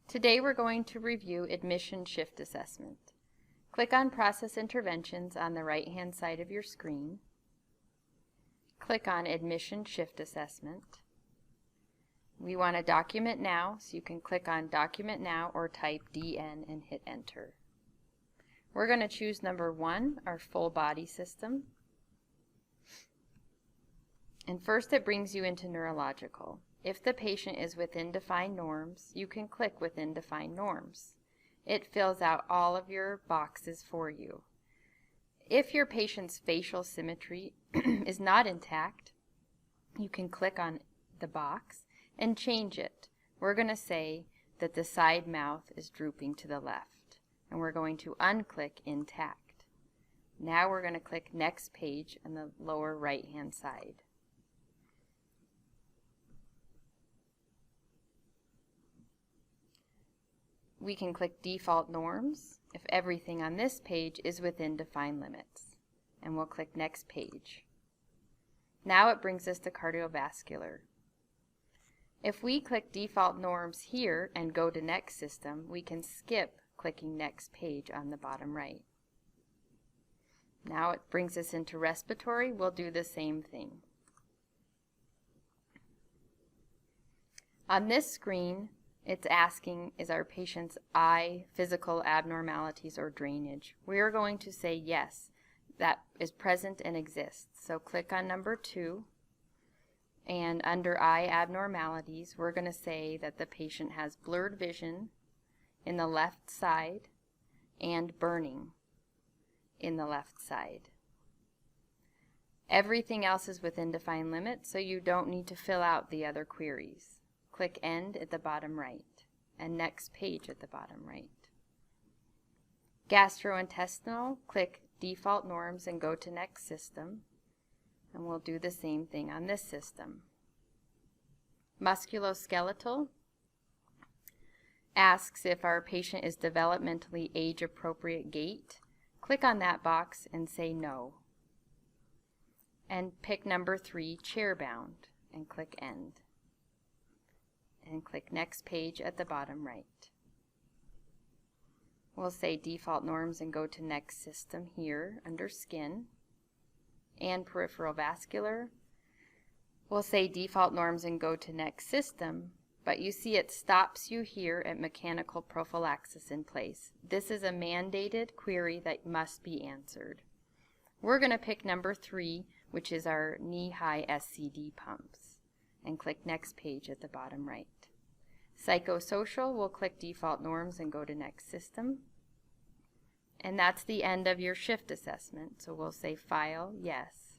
Today we're going to review Admission Shift Assessment. Click on Process Interventions on the right-hand side of your screen. Click on Admission Shift Assessment. We want to document now, so you can click on Document Now or type DN and hit Enter. We're going to choose number 1, our full body system. And first it brings you into neurological. If the patient is within defined norms, you can click within defined norms. It fills out all of your boxes for you. If your patient's facial symmetry is not intact, you can click on the box and change it. We're going to say that the side mouth is drooping to the left, and we're going to unclick intact. Now we're going to click Next Page on the lower right-hand side. We can click Default Norms if everything on this page is within defined limits, and we'll click Next Page. Now it brings us to cardiovascular. If we click Default Norms here and go to Next System, we can skip clicking Next Page on the bottom right. Now it brings us into respiratory. We'll do the same thing. On this screen, it's asking, is our patient's eye physical abnormalities or drainage? We are going to say yes, that is present and exists. So click on number 2, and under eye abnormalities, we're going to say that the patient has blurred vision in the left side and burning in the left side. Everything else is within defined limits, so you don't need to fill out the other queries. Click End at the bottom right and Next Page at the bottom right. Gastrointestinal, click Default Norms and go to Next System, and we'll do the same thing on this system. Musculoskeletal asks if our patient is developmentally age-appropriate gait. Click on that box and say no. And pick number 3, chair-bound, and click End. And click Next Page at the bottom right. We'll say Default Norms and go to Next System here under Skin and Peripheral Vascular. We'll say Default Norms and go to Next System, but you see it stops you here at Mechanical Prophylaxis in Place. This is a mandated query that must be answered. We're going to pick number 3, which is our knee-high SCD pumps, and click Next Page at the bottom right. Psychosocial, we'll click Default Norms and go to Next System. And that's the end of your shift assessment. So we'll say File, Yes.